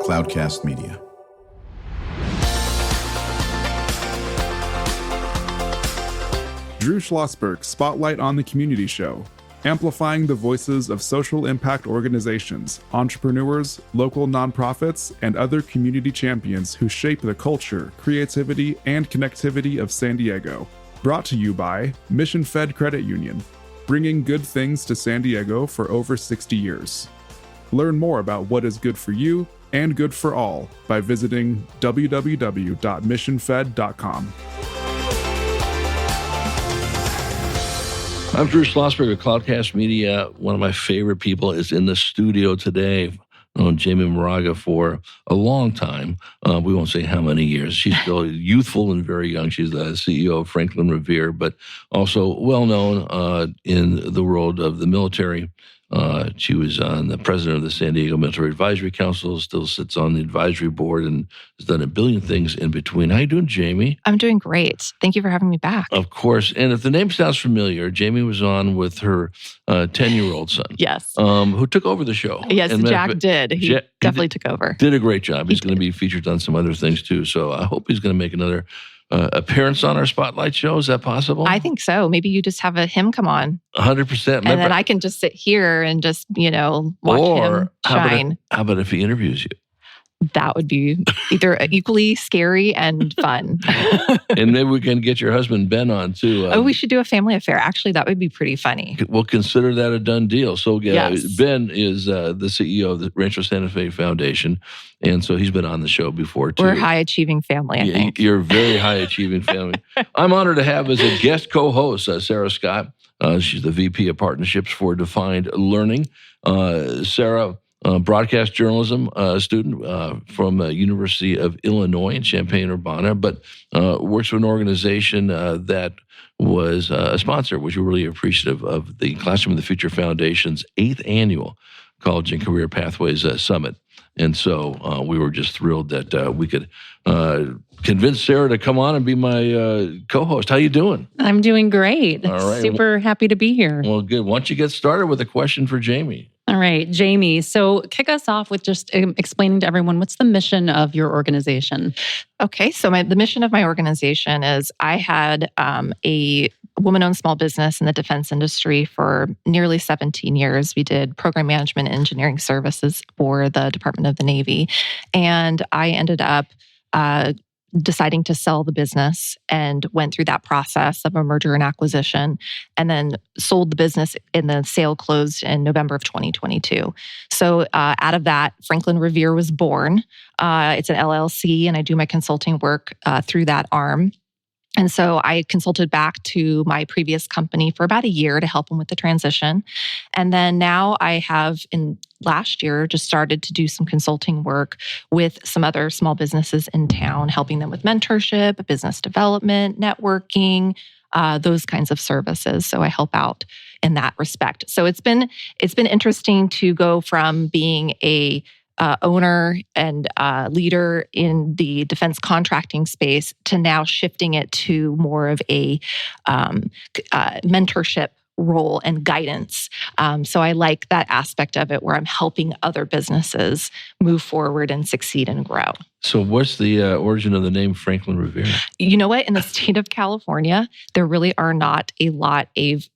Cloudcast Media. Drew Schlosberg Spotlight on the Community Show, amplifying the voices of social impact organizations, entrepreneurs, local nonprofits, and other community champions who shape the culture, creativity, and connectivity of San Diego. Brought to you by Mission Fed Credit Union, bringing good things to San Diego for over 60 years. Learn more about what is good for you and good for all by visiting www.missionfed.com. I'm Drew Schlosberg of Cloudcast Media. One of my favorite people is in the studio today. I've known Jamie Moraga for a long time. We won't say how many years. She's still youthful and very young. She's the CEO of Franklin Revere, but also well-known in the world of the military. She was the president of the San Diego Military Advisory Council, still sits on the advisory board, and has done a billion things in between. How you doing, Jamie? I'm doing great. Thank you for having me back. Of course. And if the name sounds familiar, Jamie was on with her 10-year-old son. Yes. Who took over the show. Yes, Jack did. He definitely took over. Did a great job. He's going to be featured on some other things too. So I hope he's going to make another appearance on our Spotlight show. Is that possible? I think so. Maybe you just have him come on. 100%. And then I can just sit here and just, watch him shine. How about if he interviews you? That would be either equally scary and fun. And maybe we can get your husband, Ben, on too. We should do a family affair. Actually, that would be pretty funny. We'll consider that a done deal. So yes. Ben is the CEO of the Rancho Santa Fe Foundation. And so he's been on the show before too. We're a high-achieving family, I think. You're a very high-achieving family. I'm honored to have as a guest co-host Sarah Scott. She's the VP of Partnerships for Defined Learning. Sarah, broadcast journalism student from University of Illinois in Champaign-Urbana, but works for an organization that was a sponsor, which we're really appreciative of, the Classroom of the Future Foundation's 8th annual College and Career Pathways Summit. And so we were just thrilled that we could convince Sarah to come on and be my co-host. How you doing? I'm doing great. All right. Super happy to be here. Well, good. Why don't you get started with a question for Jamie? All right, Jamie. So kick us off with just explaining to everyone, what's the mission of your organization? Okay, so the mission of my organization is I had a woman-owned small business in the defense industry for nearly 17 years. We did program management and engineering services for the Department of the Navy. And I ended up deciding to sell the business and went through that process of a merger and acquisition, and then sold the business, and the sale closed in November of 2022. So out of that, Franklin Revere was born. It's an LLC, and I do my consulting work through that arm. And so I consulted back to my previous company for about a year to help them with the transition. And then now I have, in last year, just started to do some consulting work with some other small businesses in town, helping them with mentorship, business development, networking, those kinds of services. So I help out in that respect. So it's been interesting to go from being a owner and leader in the defense contracting space to now shifting it to more of a mentorship role and guidance. So I like that aspect of it where I'm helping other businesses move forward and succeed and grow. So what's the origin of the name Franklin Revere? You know what? In the state of California, there really are not a lot of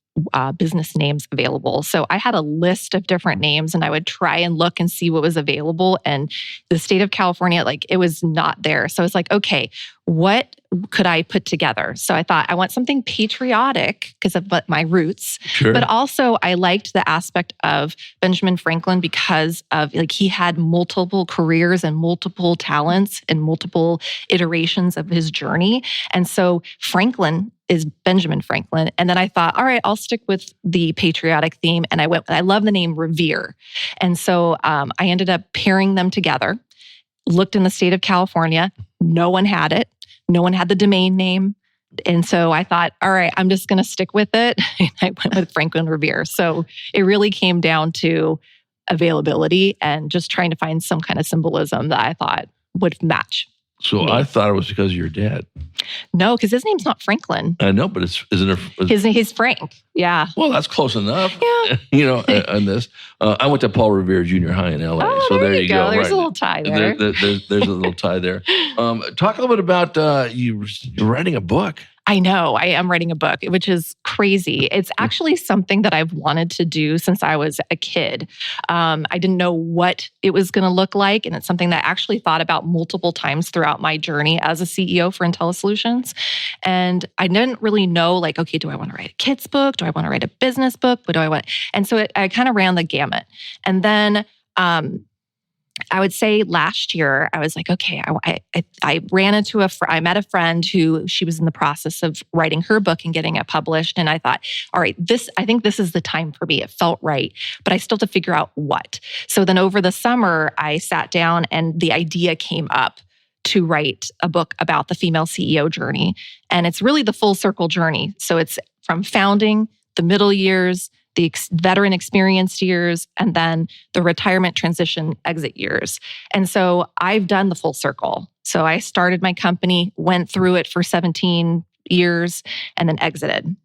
business names available. So I had a list of different names, and I would try and look and see what was available. And the state of California, it was not there. So I was like, okay, what could I put together? So I thought I want something patriotic because of my roots, sure. But also I liked the aspect of Benjamin Franklin because of he had multiple careers and multiple talents and multiple iterations of his journey. And so Franklin is Benjamin Franklin. And then I thought, all right, I'll stick with the patriotic theme. And I love the name Revere. And so I ended up pairing them together, looked in the state of California. No one had it. No one had the domain name. And so I thought, all right, I'm just going to stick with it. And I went with Franklin Revere. So it really came down to availability and just trying to find some kind of symbolism that I thought would match. So me. I thought it was because of your dad. No, because his name's not Franklin. I know, but isn't it? He's Frank. Yeah. Well, that's close enough. Yeah. On this. I went to Paul Revere Junior High in LA. Oh, so there you go. There's Right. a little tie there. There's a little tie there. Talk a little bit about you're writing a book. I know. I am writing a book, which is crazy. It's actually something that I've wanted to do since I was a kid. I didn't know what it was going to look like. And it's something that I actually thought about multiple times throughout my journey as a CEO for IntelliSolutions. And I didn't really know, like, okay, do I want to write a kid's book? Do I want to write a business book? What do I want? And so I kind of ran the gamut. And then I would say last year, I was like, okay, I ran into I met a friend who she was in the process of writing her book and getting it published. And I thought, all right, I think this is the time for me. It felt right, but I still have to figure out what. So then over the summer, I sat down and the idea came up to write a book about the female CEO journey. And it's really the full circle journey. So it's from founding, the middle years, the veteran experienced years, and then the retirement transition exit years. And so I've done the full circle. So I started my company, went through it for 17 years, and then exited.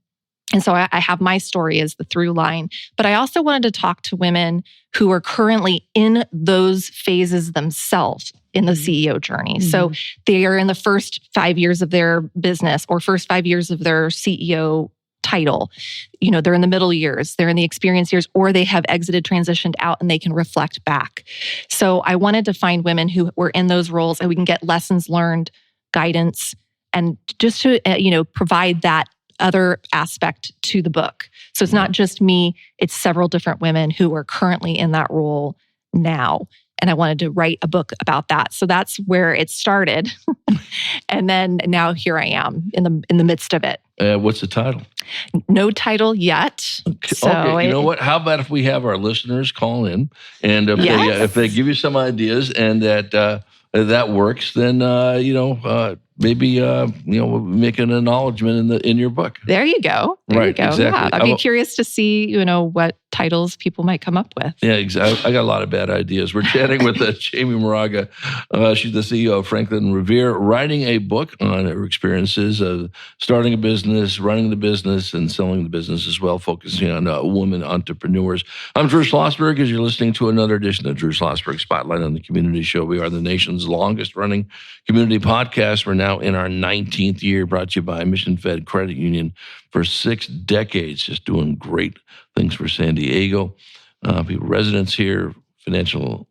And so I have my story as the through line. But I also wanted to talk to women who are currently in those phases themselves in the CEO journey. Mm-hmm. So they are in the first 5 years of their business or first 5 years of their CEO title. They're in the middle years, they're in the experience years, or they have exited, transitioned out, and they can reflect back. So I wanted to find women who were in those roles and we can get lessons learned, guidance, and just to, provide that other aspect to the book. So it's not just me, it's several different women who are currently in that role now. And I wanted to write a book about that. So that's where it started. And then now here I am in the midst of it. What's the title? No title yet. So okay. You know what? How about if we have our listeners call in, and if they give you some ideas and that works, then maybe we'll make an acknowledgement in your book. There you go. There you go. Exactly. Yeah, I'd be curious to see what titles people might come up with. Yeah, exactly. I got a lot of bad ideas. We're chatting with Jamie Moraga. She's the CEO of Franklin Revere, writing a book on her experiences of starting a business, running the business, and selling the business as well, focusing on women entrepreneurs. I'm Drew Schlosberg, as you're listening to another edition of Drew Schlosberg Spotlight on the Community Show. We are the nation's longest running community podcast. We're now in our 19th year, brought to you by Mission Fed Credit Union for 6 decades, just doing great things for San Diego. People, residents here, financial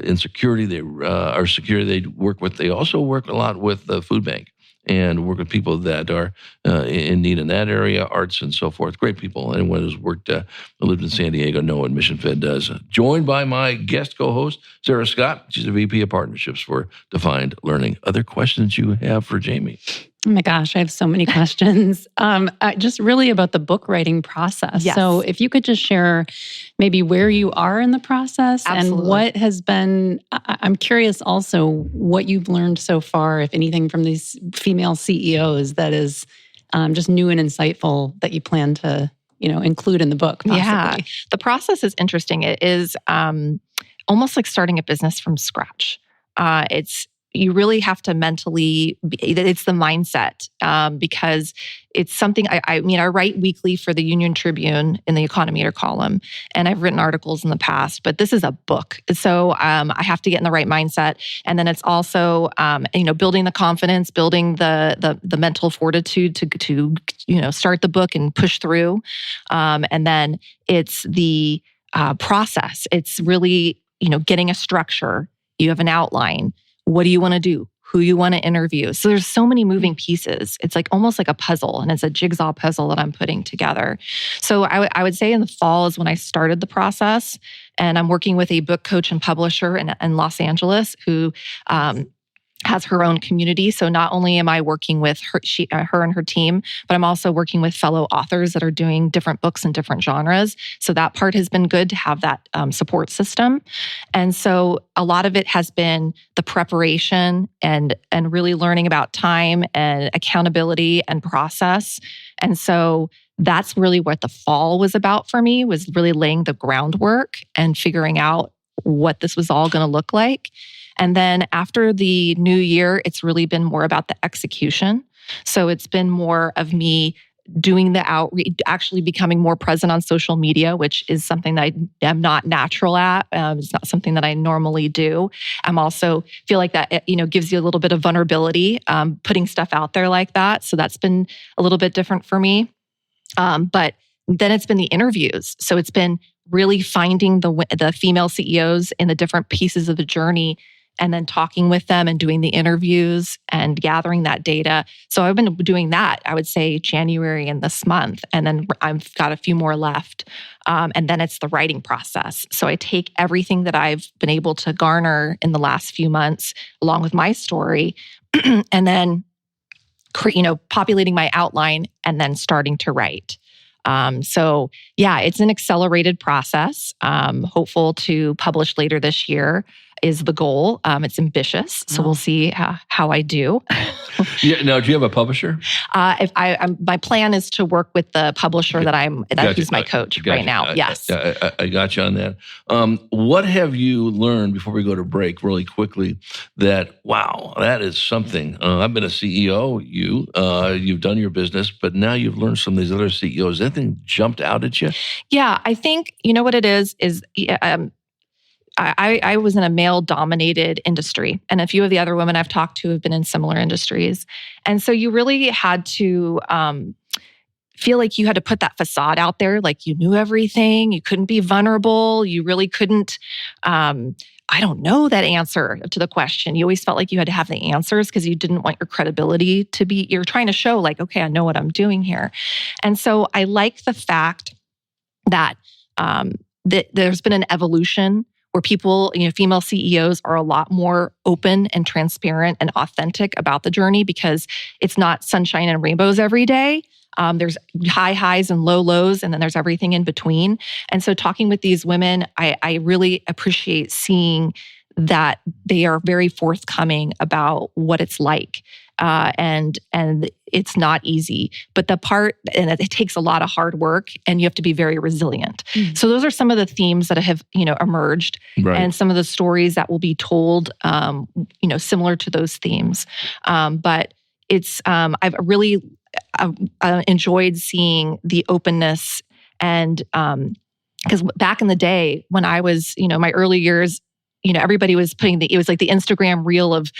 insecurity, they are secure. They work with. They also work a lot with the food bank and work with people that are in need in that area, arts and so forth. Great people. Anyone who's lived in San Diego know what Mission Fed does. Joined by my guest co-host, Sarah Scott. She's the VP of Partnerships for Defined Learning. Other questions you have for Jamie? Oh my gosh, I have so many questions. Just really about the book writing process. Yes. So if you could just share maybe where you are in the process. Absolutely. And what has been, I'm curious also what you've learned so far, if anything, from these female CEOs that is just new and insightful that you plan to, include in the book possibly. Yeah, the process is interesting. It is almost like starting a business from scratch. You really have to mentally, it's the mindset, because it's something, I write weekly for the Union Tribune in the Econometer column, and I've written articles in the past, but this is a book. So I have to get in the right mindset. And then it's also, building the confidence, building the mental fortitude to start the book and push through. And then it's the process. It's really, getting a structure. You have an outline. What do you want to do? Who you want to interview? So there's so many moving pieces. It's like almost like a puzzle, and it's a jigsaw puzzle that I'm putting together. So I would say in the fall is when I started the process, and I'm working with a book coach and publisher in Los Angeles who has her own community. So not only am I working with her and her team, but I'm also working with fellow authors that are doing different books in different genres. So that part has been good to have that support system. And so a lot of it has been the preparation and really learning about time and accountability and process. And so that's really what the fall was about for me, was really laying the groundwork and figuring out what this was all going to look like. And then after the new year, it's really been more about the execution. So it's been more of me doing the outreach, actually becoming more present on social media, which is something that I am not natural at. It's not something that I normally do. I'm also feel like that, gives you a little bit of vulnerability, putting stuff out there like that. So that's been a little bit different for me. But then it's been the interviews. So it's been really finding the female CEOs in the different pieces of the journey and then talking with them and doing the interviews and gathering that data. So I've been doing that, I would say January and this month. And then I've got a few more left. And then it's the writing process. So I take everything that I've been able to garner in the last few months, along with my story, and then populating my outline and then starting to write. So yeah, it's an accelerated process. Hopeful to publish later this year is the goal. It's ambitious, so we'll see how I do. Yeah. Now, do you have a publisher? My plan is to work with the publisher who's my coach right now. Yes, I got you on that. What have you learned before we go to break, really quickly? That is something. I've been a CEO. You've done your business, but now you've learned from these other CEOs. Anything jumped out at you? Yeah, I think what it is. I was in a male-dominated industry, and a few of the other women I've talked to have been in similar industries. And so you really had to feel like you had to put that facade out there, like you knew everything, you couldn't be vulnerable, you really couldn't, I don't know that answer to the question. You always felt like you had to have the answers because you didn't want your credibility to be, you're trying to show like, okay, I know what I'm doing here. And so I like the fact that, that there's been an evolution where people, female CEOs are a lot more open and transparent and authentic about the journey because it's not sunshine and rainbows every day. There's high highs and low lows, and then there's everything in between. And so talking with these women, I really appreciate seeing that they are very forthcoming about what it's like. And it's not easy, but and it takes a lot of hard work and you have to be very resilient. Mm-hmm. So those are some of the themes that have, emerged, right, and some of the stories that will be told, similar to those themes. But it's, I've really enjoyed seeing the openness and, because back in the day when I was, my early years, everybody was it was like the Instagram reel of,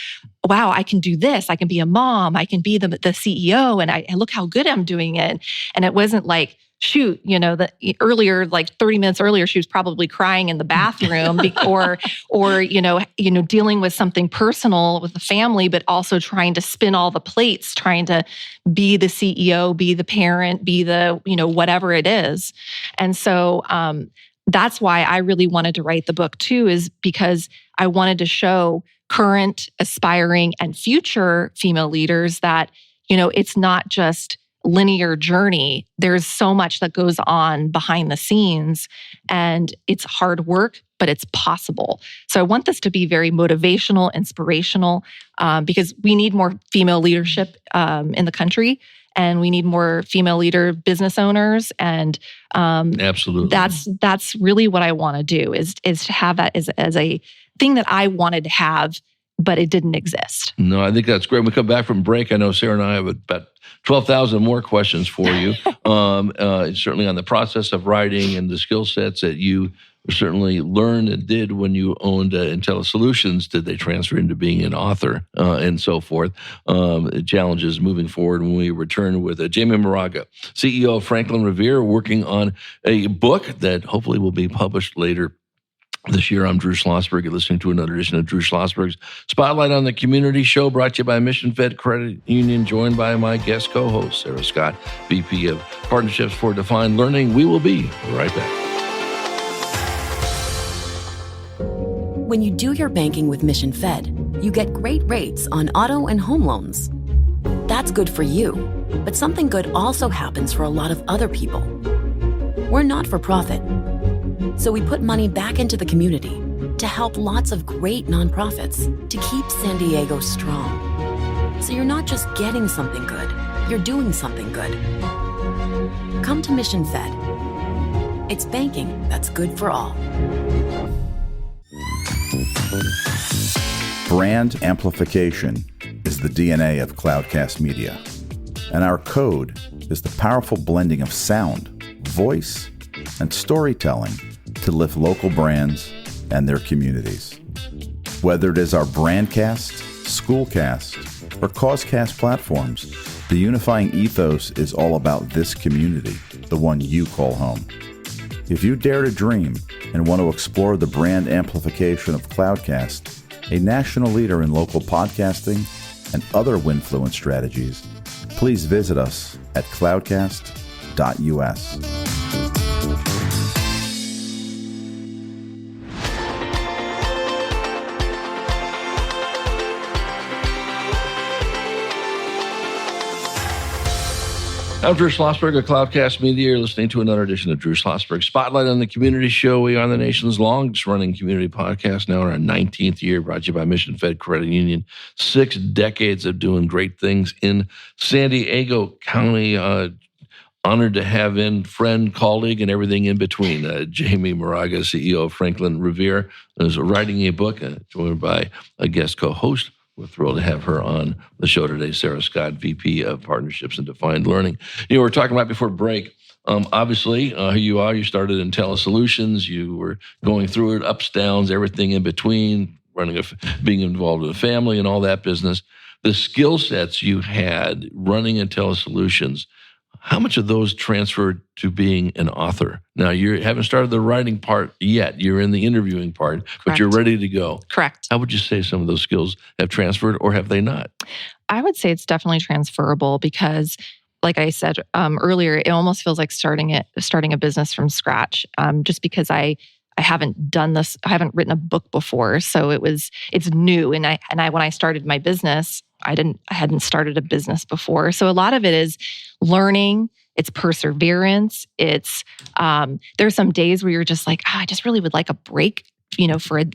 wow, I can do this. I can be a mom. I can be the CEO. And I look how good I'm doing it. And it wasn't like, shoot, earlier, like 30 minutes earlier, she was probably crying in the bathroom or dealing with something personal with the family, but also trying to spin all the plates, trying to be the CEO, be the parent, be the, whatever it is. And so, that's why I really wanted to write the book too, is because I wanted to show current, aspiring, and future female leaders that, it's not just linear journey. There's so much that goes on behind the scenes and it's hard work, but it's possible. So I want this to be very motivational, inspirational, because we need more female leadership in the country. And we need more female leader business owners. And absolutely, that's really what I want to do is to have that as a thing that I wanted to have, but it didn't exist. No, I think that's great. When we come back from break, I know Sarah and I have about 12,000 more questions for you. Certainly on the process of writing and the skill sets that you certainly learned and did when you owned IntelliSolutions. Did they transfer into being an author and so forth? Challenges moving forward when we return with Jamie Moraga, CEO of Franklin Revere, working on a book that hopefully will be published later this year. I'm Drew Schlosberg. You're listening to another edition of Drew Schlosberg's Spotlight on the Community Show, brought to you by Mission Fed Credit Union, joined by my guest co-host, Sarah Scott, VP of Partnerships for Defined Learning. We will be right back. When you do your banking with Mission Fed, you get great rates on auto and home loans. That's good for you, but something good also happens for a lot of other people. We're not for profit, so we put money back into the community to help lots of great nonprofits to keep San Diego strong. So you're not just getting something good, you're doing something good. Come to Mission Fed. It's banking that's good for all. Brand amplification is the DNA of Cloudcast Media, and our code is the powerful blending of sound, voice, and storytelling to lift local brands and their communities. Whether it is our Brandcast, Schoolcast, or Causecast platforms, the unifying ethos is all about this community, the one you call home. If you dare to dream and want to explore the brand amplification of Cloudcast, a national leader in local podcasting and other Winfluence strategies, please visit us at cloudcast.us. I'm Drew Schlosberg of Cloudcast Media. You're listening to another edition of Drew Schlosberg Spotlight on the Community Show. We are the nation's longest-running community podcast, now in our 19th year, brought to you by Mission Fed Credit Union. 6 decades of doing great things in San Diego County. Honored to have in friend, colleague, and everything in between. Jamie Moraga, CEO of Franklin Revere, is writing a book, joined by a guest co-host. We're thrilled to have her on the show today, Sarah Scott, VP of Partnerships and Defined Learning. You know, we're talking right before break. Obviously, here you are. You started in telesolutions. You were going through it, ups, downs, everything in between, being involved in a family and all that business. The skill sets you had running in telesolutions, how much of those transferred to being an author? Now, you haven't started the writing part yet. You're in the interviewing part, but you're ready to go. Correct. How would you say some of those skills have transferred, or have they not? I would say it's definitely transferable because, like I said earlier, it almost feels like starting a business from scratch. Just because I haven't done this, I haven't written a book before, so it's new. And I when I started my business, I hadn't started a business before. So a lot of it is learning, it's perseverance. It's there's some days where you're just like, I just really would like a break, for a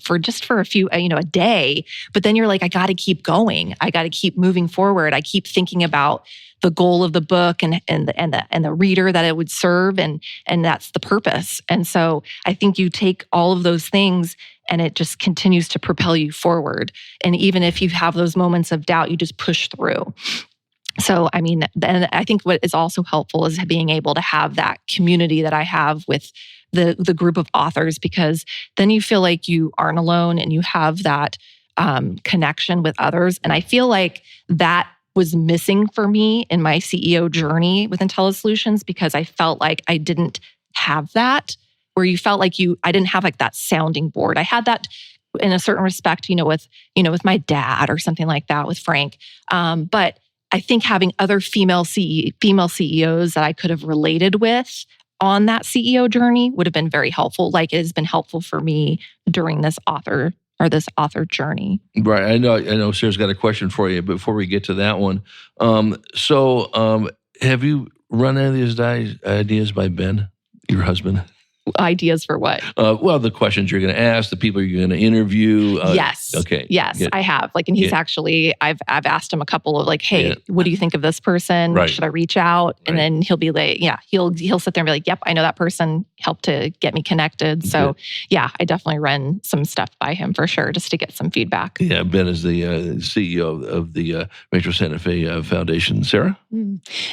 few, a day. But then you're like, I got to keep going. I got to keep moving forward. I keep thinking about the goal of the book and the reader that it would serve, and that's the purpose. And so I think you take all of those things and it just continues to propel you forward. And even if you have those moments of doubt, you just push through. So, and I think what is also helpful is being able to have that community that I have with the group of authors, because then you feel like you aren't alone and you have that connection with others. And I feel like that was missing for me in my CEO journey within telesolutions, because I felt like I didn't have that, where you felt like I didn't have like that sounding board. I had that in a certain respect, with my dad or something like that with Frank. But I think having other female CEOs that I could have related with on that CEO journey would have been very helpful. Like it has been helpful for me during this author journey. Right. I know Sarah's got a question for you, but before we get to that one, have you run any of these ideas by Ben, your husband? Ideas for what? Well, the questions you're going to ask, the people you're going to interview. Yes. Okay. Yes, Good. I have. And he's actually, I've asked him a couple of hey, what do you think of this person? Right. Should I reach out? And then he'll be like, he'll sit there and be like, yep, I know that person, helped to get me connected. So I definitely run some stuff by him for sure, just to get some feedback. Yeah, Ben is the CEO of the Rachel Santa Fe Foundation. Sarah?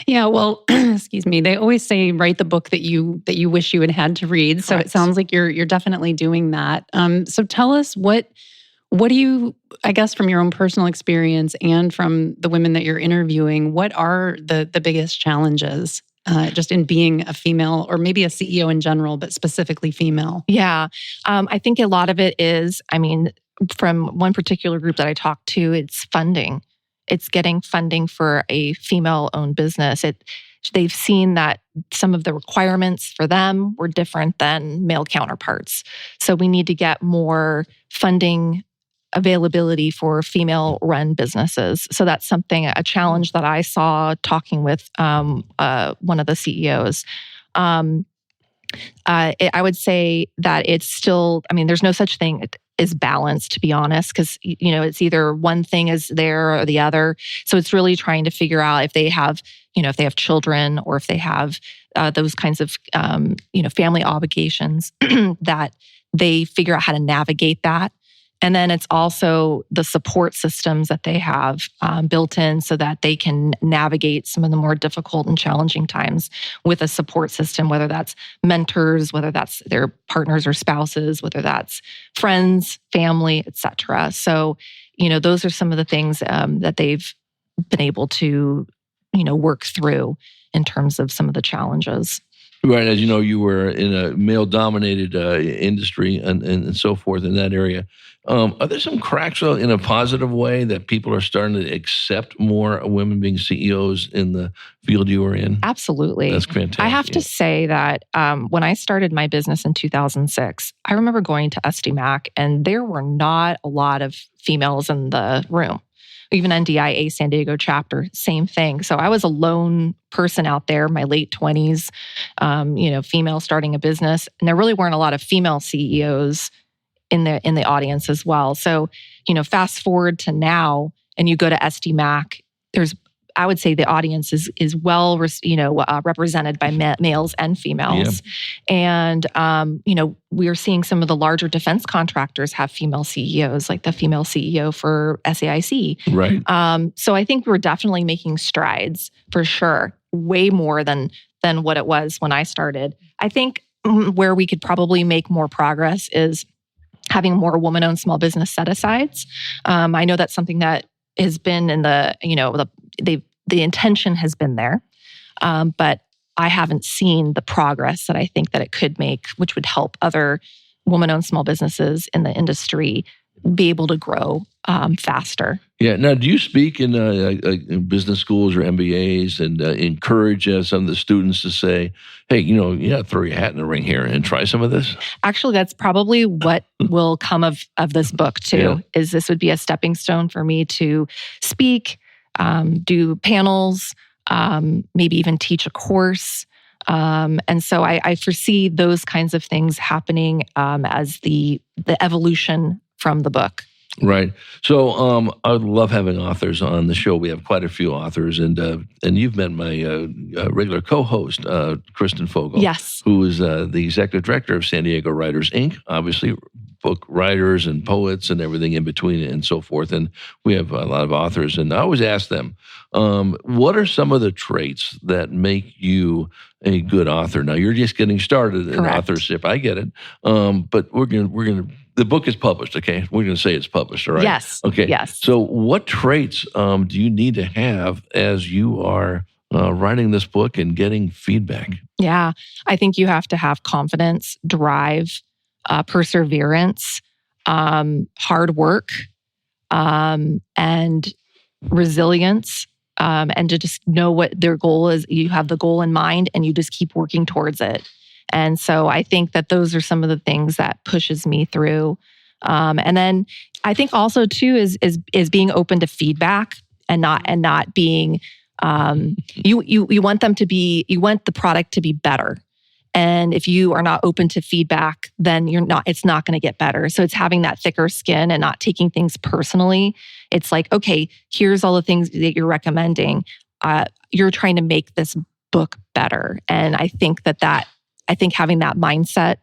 Yeah, well, excuse me. They always say write the book that you wish you had had to read. So Correct. It sounds like you're definitely doing that. So tell us what do you, I guess from your own personal experience and from the women that you're interviewing, what are the biggest challenges just in being a female, or maybe a CEO in general, but specifically female? Yeah, I think a lot of it is, from one particular group that I talked to, it's funding. It's getting funding for a female-owned business. They've seen that some of the requirements for them were different than male counterparts. So we need to get more funding availability for female-run businesses. So that's a challenge that I saw talking with one of the CEOs. I would say that it's still, there's no such thing as balance, to be honest, because, it's either one thing is there or the other. So it's really trying to figure out if they have, if they have children, or if they have those kinds of, family obligations, that they figure out how to navigate that. And then it's also the support systems that they have built in so that they can navigate some of the more difficult and challenging times with a support system, whether that's mentors, whether that's their partners or spouses, whether that's friends, family, etc. So, those are some of the things that they've been able to, work through in terms of some of the challenges. Right. As you know, you were in a male-dominated industry and so forth in that area. Are there some cracks in a positive way that people are starting to accept more women being CEOs in the field you were in? Absolutely. That's fantastic. I have to say that when I started my business in 2006, I remember going to SDMAC and there were not a lot of females in the room. Even NDIA San Diego chapter, same thing. So I was a lone person out there, my late 20s, female starting a business. And there really weren't a lot of female CEOs in the audience as well. So, fast forward to now and you go to SDMAC, I would say the audience is well, represented by males and females. Yeah. And, we are seeing some of the larger defense contractors have female CEOs, like the female CEO for SAIC. Right. So I think we're definitely making strides for sure, way more than what it was when I started. I think where we could probably make more progress is having more woman-owned small business set-asides. I know that's something that has been in the intention has been there, but I haven't seen the progress that I think that it could make, which would help other woman-owned small businesses in the industry be able to grow faster. Yeah. Now, do you speak in business schools or MBAs and encourage some of the students to say, hey, throw your hat in the ring here and try some of this? Actually, that's probably what will come of this book too, yeah. Is this would be a stepping stone for me to speak, do panels, maybe even teach a course. And so I foresee those kinds of things happening as the evolution from the book. Right. So I would love having authors on the show. We have quite a few authors, and you've met my regular co-host, Kristen Fogel. Yes. Who is the executive director of San Diego Writers, Inc., obviously book writers and poets and everything in between and so forth. And we have a lot of authors, and I always ask them, what are some of the traits that make you a good author? Now, you're just getting started in authorship. I get it. But we're going to, the book is published, okay? We're going to say it's published, all right? Yes. Okay. Yes. So what traits do you need to have as you are writing this book and getting feedback? Yeah. I think you have to have confidence, drive, perseverance, hard work, and resilience, and to just know what their goal is. You have the goal in mind and you just keep working towards it. And so I think that those are some of the things that pushes me through. And then I think also too is being open to feedback and not being you want the product to be better. And if you are not open to feedback, then it's not going to get better. So it's having that thicker skin and not taking things personally. It's like, okay, here's all the things that you're recommending. You're trying to make this book better. And I think I think having that mindset,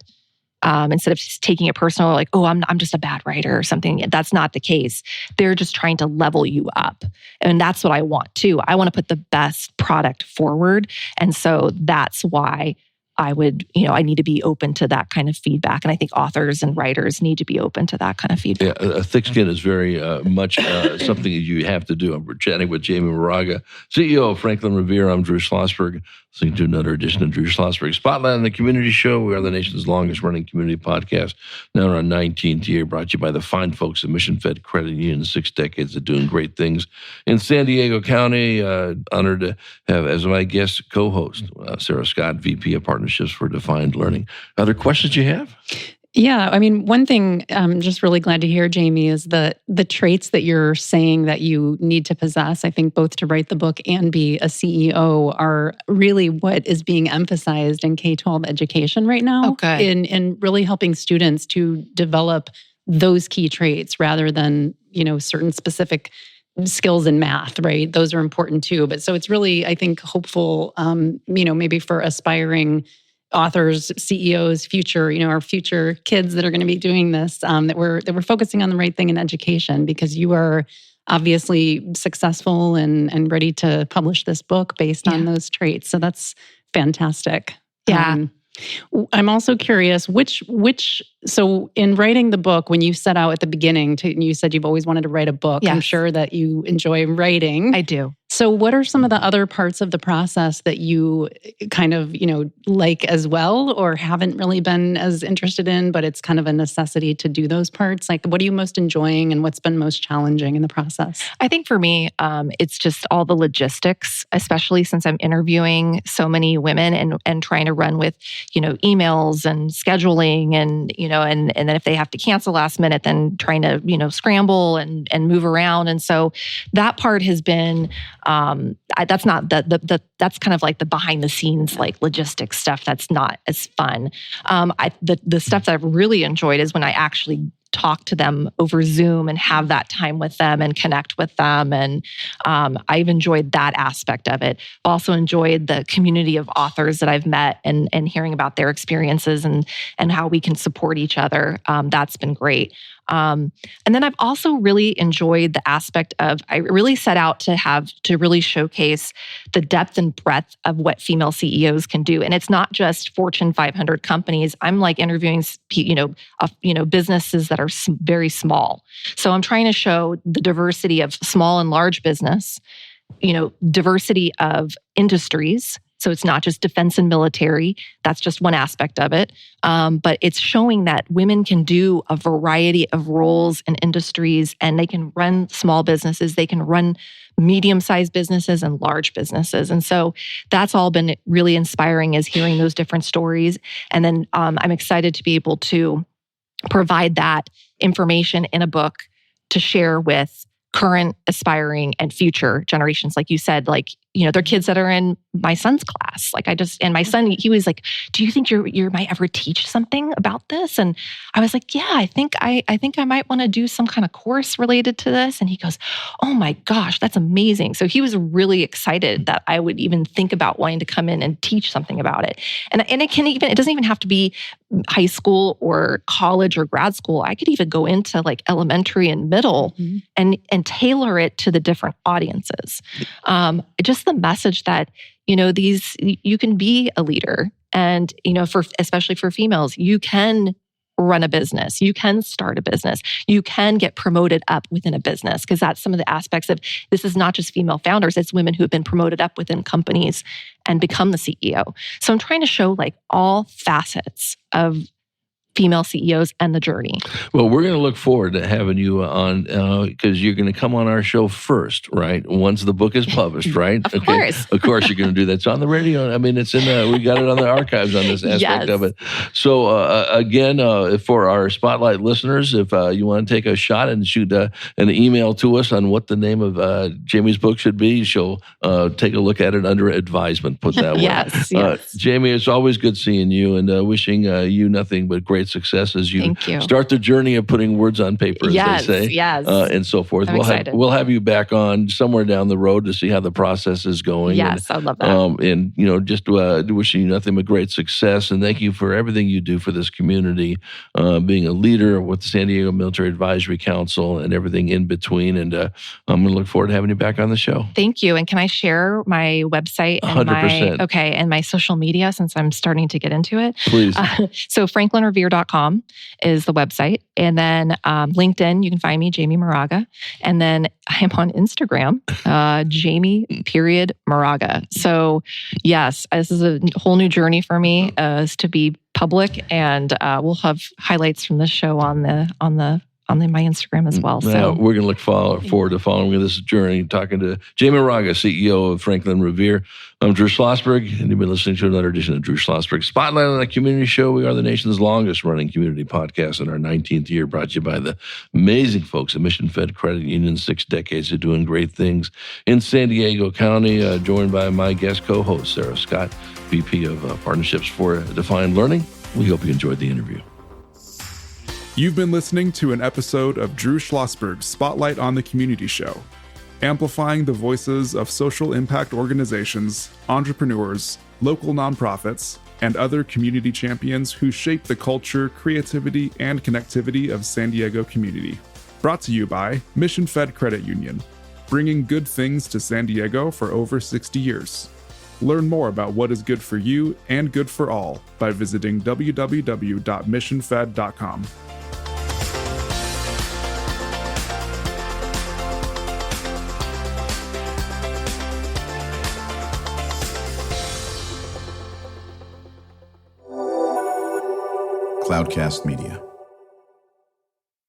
instead of just taking it personal, like, oh, I'm just a bad writer or something, that's not the case. They're just trying to level you up. And that's what I want too. I want to put the best product forward. And so that's why I would, I need to be open to that kind of feedback. And I think authors and writers need to be open to that kind of feedback. Yeah, a thick skin is very much something that you have to do. I'm chatting with Jamie Moraga, CEO of Franklin Revere. I'm Drew Schlosberg. Listening to another edition of Drew Schlosberg Spotlight on the Community Show. We are the nation's longest running community podcast. Now around 19th year, brought to you by the fine folks at Mission Fed Credit Union. 6 decades of doing great things in San Diego County. Honored to have as my guest co-host, Sarah Scott, VP of Partnerships for Defined Learning. Other questions you have? Yeah, I mean, one thing I'm just really glad to hear, Jamie, is the traits that you're saying that you need to possess, I think both to write the book and be a CEO are really what is being emphasized in K-12 education right now. Okay. In really helping students to develop those key traits rather than, certain specific skills in math, right? Those are important too. But so it's really, I think, hopeful, maybe for aspiring authors, CEOs, future, our future kids that are going to be doing this, that we're focusing on the right thing in education, because you are obviously successful and ready to publish this book based on those traits. So that's fantastic. Yeah. I'm also curious, so in writing the book, when you set out at the beginning, you said you've always wanted to write a book. Yes. I'm sure that you enjoy writing. I do. So what are some of the other parts of the process that you kind of, like as well, or haven't really been as interested in, but it's kind of a necessity to do those parts? Like, what are you most enjoying and what's been most challenging in the process? I think for me, it's just all the logistics, especially since I'm interviewing so many women and trying to run with, emails and scheduling and then if they have to cancel last minute, then trying to, scramble and move around. And so that part has been, that's not that's kind of like the behind the scenes, like logistics stuff. That's not as fun. The stuff that I've really enjoyed is when I actually talk to them over Zoom and have that time with them and connect with them. And I've enjoyed that aspect of it. Also enjoyed the community of authors that I've met and hearing about their experiences and how we can support each other. That's been great. And then I've also really enjoyed the aspect of, I really set out to really showcase the depth and breadth of what female CEOs can do. And it's not just Fortune 500 companies. I'm like interviewing, businesses that are very small. So I'm trying to show the diversity of small and large business, diversity of industries. So it's not just defense and military. That's just one aspect of it. But it's showing that women can do a variety of roles and industries, and they can run small businesses. They can run medium-sized businesses and large businesses. And so that's all been really inspiring, is hearing those different stories. And then I'm excited to be able to provide that information in a book to share with current, aspiring, and future generations. Like you said, they're kids that are in my son's class. And my son, he was like, "Do you think you might ever teach something about this?" And I was like, "Yeah, I think I might want to do some kind of course related to this." And he goes, "Oh my gosh, that's amazing." So he was really excited that I would even think about wanting to come in and teach something about it. And it doesn't even have to be high school or college or grad school. I could even go into like elementary and middle and tailor it to the different audiences. Just the message that, you can be a leader, and, especially for females, you can run a business, you can start a business, you can get promoted up within a business, because that's some of the aspects of this. Is not just female founders, it's women who have been promoted up within companies and become the CEO. So I'm trying to show like all facets of female CEOs and the journey. Well, we're going to look forward to having you on, because you're going to come on our show first, right? Once the book is published, right? Of course. Of course you're going to do that. It's on the radio. I mean, it's we got it on the archives on this aspect of it. So again, for our Spotlight listeners, if you want to take a shot and shoot an email to us on what the name of Jamie's book should be, she'll take a look at it under advisement, put that way. Yes. Jamie, it's always good seeing you, and wishing you nothing but great success as you start the journey of putting words on paper, as they say. Yes. And so forth. We'll have you back on somewhere down the road to see how the process is going. Yes, I love that. And just wishing you nothing but great success, and thank you for everything you do for this community, being a leader with the San Diego Military Advisory Council and everything in between. And I'm going to look forward to having you back on the show. Thank you. And can I share my website and 100%. and my social media, since I'm starting to get into it? Please. So FranklinRevere.com is the website. And then LinkedIn, you can find me, Jamie Moraga. And then I'm on Instagram, Jamie.Moraga. So yes, this is a whole new journey for me, is to be public, and we'll have highlights from this show on my Instagram as well. So we're going to look forward to following this journey, talking to Jamie Moraga, CEO of Franklin Revere. I'm Drew Schlosberg, and you've been listening to another edition of Drew Schlosberg Spotlight on a Community Show. We are the nation's longest running community podcast in our 19th year, brought to you by the amazing folks at Mission Fed Credit Union, 6 decades of doing great things in San Diego County, joined by my guest co-host, Sarah Scott, VP of Partnerships for Defined Learning. We hope you enjoyed the interview. You've been listening to an episode of Drew Schlosberg's Spotlight on the Community Show, amplifying the voices of social impact organizations, entrepreneurs, local nonprofits, and other community champions who shape the culture, creativity, and connectivity of San Diego community. Brought to you by Mission Fed Credit Union, bringing good things to San Diego for over 60 years. Learn more about what is good for you and good for all by visiting www.missionfed.com. Cloudcast Media.